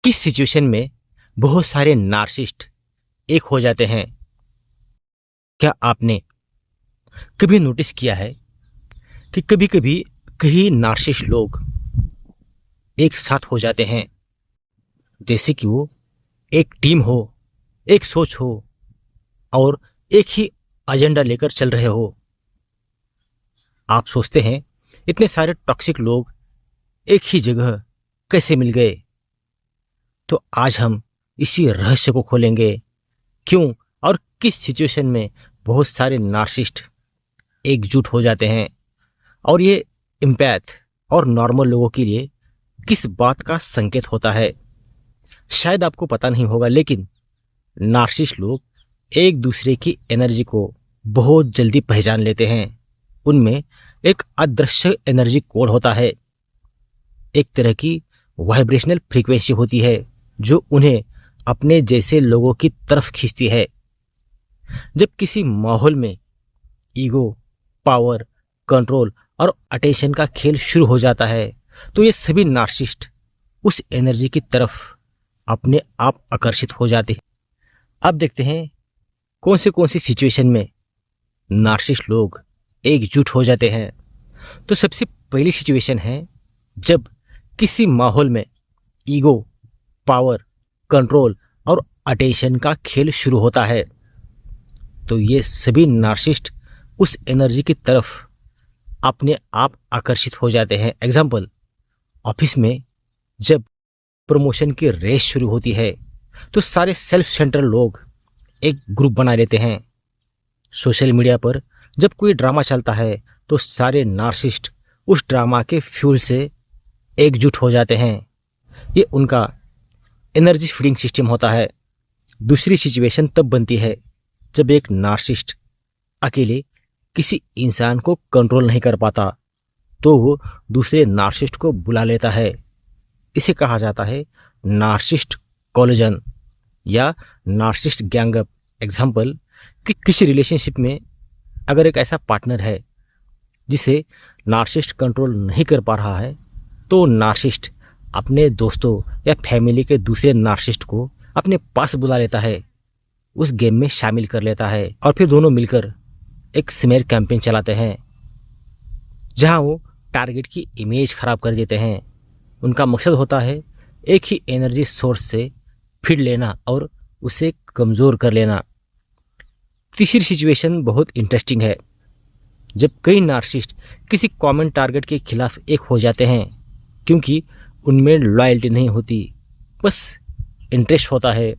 किस सिचुएशन में बहुत सारे नार्सिसिस्ट एक हो जाते हैं? क्या आपने कभी नोटिस किया है कि कभी कभी कई नार्सिसिस्ट लोग एक साथ हो जाते हैं, जैसे कि वो एक टीम हो, एक सोच हो और एक ही एजेंडा लेकर चल रहे हो। आप सोचते हैं इतने सारे टॉक्सिक लोग एक ही जगह कैसे मिल गए? तो आज हम इसी रहस्य को खोलेंगे, क्यों और किस सिचुएशन में बहुत सारे नार्सिसिस्ट एकजुट हो जाते हैं, और ये एम्पैथ और नॉर्मल लोगों के लिए किस बात का संकेत होता है। शायद आपको पता नहीं होगा, लेकिन नार्सिसिस्ट लोग एक दूसरे की एनर्जी को बहुत जल्दी पहचान लेते हैं। उनमें एक अदृश्य एनर्जी कोड होता है, एक तरह की वाइब्रेशनल फ्रीक्वेंसी होती है जो उन्हें अपने जैसे लोगों की तरफ खींचती है। जब किसी माहौल में ईगो, पावर, कंट्रोल और अटेंशन का खेल शुरू हो जाता है, तो ये सभी नार्सिसिस्ट उस एनर्जी की तरफ अपने आप आकर्षित हो जाते हैं। अब देखते हैं कौन सी सिचुएशन में नार्सिसिस्ट लोग एकजुट हो जाते हैं। तो सबसे पहली सिचुएशन है जब किसी माहौल में ईगो, पावर, कंट्रोल और अटेंशन का खेल शुरू होता है। तो ये सभी नार्सिसिस्ट उस एनर्जी की तरफ अपने आप आकर्षित हो जाते हैं। एग्जाम्पल, ऑफिस में जब प्रमोशन की रेस शुरू होती है तो सारे सेल्फ सेंटर लोग एक ग्रुप बना लेते हैं। सोशल मीडिया पर जब कोई ड्रामा चलता है तो सारे नार्सिसिस्ट उस ड्रामा के फ्यूल से एकजुट हो जाते हैं। ये उनका एनर्जी फीडिंग सिस्टम होता है। दूसरी सिचुएशन तब बनती है जब एक नार्सिसिस्ट अकेले किसी इंसान को कंट्रोल नहीं कर पाता, तो वो दूसरे नार्सिसिस्ट को बुला लेता है। इसे कहा जाता है नार्सिसिस्ट कोलिजन या नार्सिसिस्ट गैंगअप। एग्जाम्पल, कि किसी रिलेशनशिप में अगर एक ऐसा पार्टनर है जिसे नार्सिसिस्ट कंट्रोल नहीं कर पा रहा है, तो नार्सिसिस्ट अपने दोस्तों या फैमिली के दूसरे नार्सिसिस्ट को अपने पास बुला लेता है, उस गेम में शामिल कर लेता है और फिर दोनों मिलकर एक स्मेयर कैंपेन चलाते हैं जहां वो टारगेट की इमेज खराब कर देते हैं। उनका मकसद होता है एक ही एनर्जी सोर्स से फीड लेना और उसे कमज़ोर कर लेना। तीसरी सिचुएशन बहुत इंटरेस्टिंग है, जब कई नार्सिसिस्ट किसी कॉमन टारगेट के खिलाफ एक हो जाते हैं, क्योंकि उनमें लॉयल्टी नहीं होती, बस इंटरेस्ट होता है।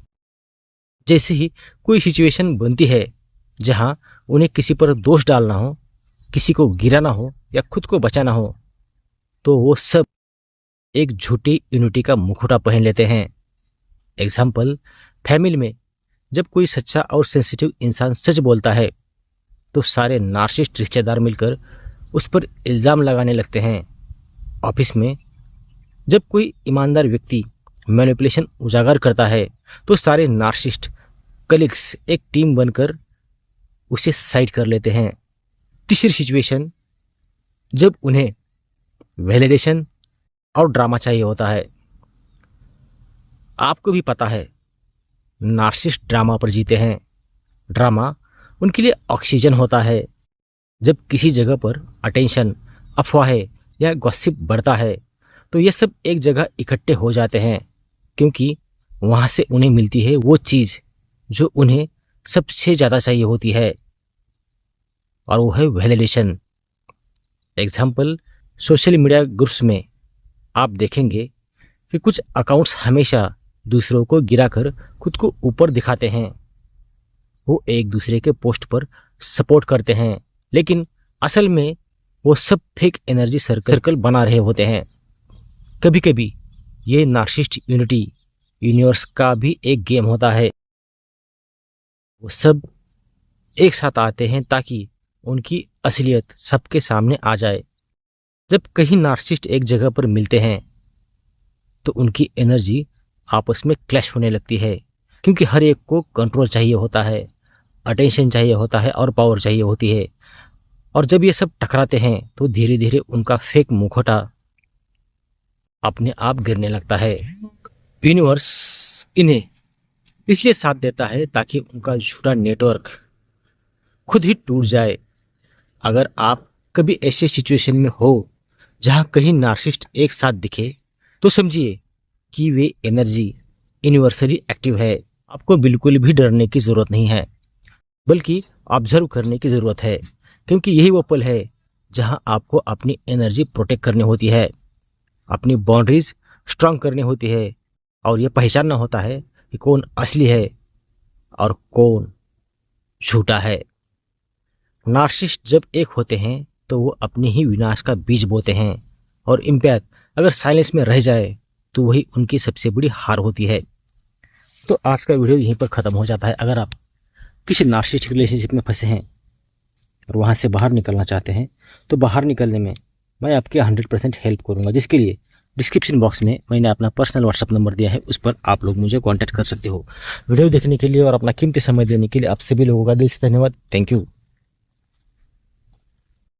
जैसे ही कोई सिचुएशन बनती है जहां उन्हें किसी पर दोष डालना हो, किसी को गिराना हो या खुद को बचाना हो, तो वो सब एक झूठी यूनिटी का मुखौटा पहन लेते हैं। एग्जाम्पल, फैमिली में जब कोई सच्चा और सेंसिटिव इंसान सच बोलता है तो सारे नार्सिसिस्ट रिश्तेदार मिलकर उस पर इल्ज़ाम लगाने लगते हैं। ऑफिस में जब कोई ईमानदार व्यक्ति मैनिपुलेशन उजागर करता है तो सारे नार्सिसिस्ट कलीग्स एक टीम बनकर उसे साइड कर लेते हैं। तीसरी सिचुएशन, जब उन्हें वैलिडेशन और ड्रामा चाहिए होता है। आपको भी पता है नार्सिसिस्ट ड्रामा पर जीते हैं। ड्रामा उनके लिए ऑक्सीजन होता है। जब किसी जगह पर अटेंशन, अफवाहें या गॉसिप बढ़ता है तो ये सब एक जगह इकट्ठे हो जाते हैं, क्योंकि वहाँ से उन्हें मिलती है वो चीज़ जो उन्हें सबसे ज़्यादा चाहिए होती है, और वो है validation. Example, social media groups में आप देखेंगे कि कुछ अकाउंट्स हमेशा दूसरों को गिराकर खुद को ऊपर दिखाते हैं। वो एक दूसरे के पोस्ट पर सपोर्ट करते हैं, लेकिन असल में वो सब फेक एनर्जी सर्कल बना रहे होते हैं। कभी कभी ये नार्सिसिस्ट यूनिटी यूनिवर्स का भी एक गेम होता है। वो सब एक साथ आते हैं ताकि उनकी असलियत सबके सामने आ जाए। जब कई नार्सिसिस्ट एक जगह पर मिलते हैं तो उनकी एनर्जी आपस में क्लैश होने लगती है, क्योंकि हर एक को कंट्रोल चाहिए होता है, अटेंशन चाहिए होता है और पावर चाहिए होती है। और जब ये सब टकराते हैं तो धीरे धीरे उनका फेक मुखौटा अपने आप गिरने लगता है। यूनिवर्स इन्हें इसलिए साथ देता है ताकि उनका झूठा नेटवर्क खुद ही टूट जाए। अगर आप कभी ऐसे सिचुएशन में हो जहां कहीं नार्सिसिस्ट एक साथ दिखे, तो समझिए कि वे एनर्जी यूनिवर्सली एक्टिव है। आपको बिल्कुल भी डरने की ज़रूरत नहीं है, बल्कि ऑब्जर्व करने की ज़रूरत है, क्योंकि यही वो पल है जहां आपको अपनी एनर्जी प्रोटेक्ट करनी होती है, अपनी बाउंड्रीज स्ट्रांग करनी होती है, और यह पहचानना होता है कि कौन असली है और कौन झूठा है। नार्सिसिस्ट जब एक होते हैं तो वो अपने ही विनाश का बीज बोते हैं, और इम्पैथ अगर साइलेंस में रह जाए तो वही उनकी सबसे बड़ी हार होती है। तो आज का वीडियो यहीं पर ख़त्म हो जाता है। अगर आप किसी नार्सिसिस्टिक रिलेशनशिप में फंसे हैं और वहाँ से बाहर निकलना चाहते हैं, तो बाहर निकलने में मैं आपकी 100% हेल्प करूँगा, जिसके लिए डिस्क्रिप्शन बॉक्स में मैंने अपना पर्सनल व्हाट्सअप नंबर दिया है, उस पर आप लोग मुझे कांटेक्ट कर सकते हो। वीडियो देखने के लिए और अपना कीमती समय देने के लिए आप सभी लोगों का दिल से धन्यवाद। Thank you.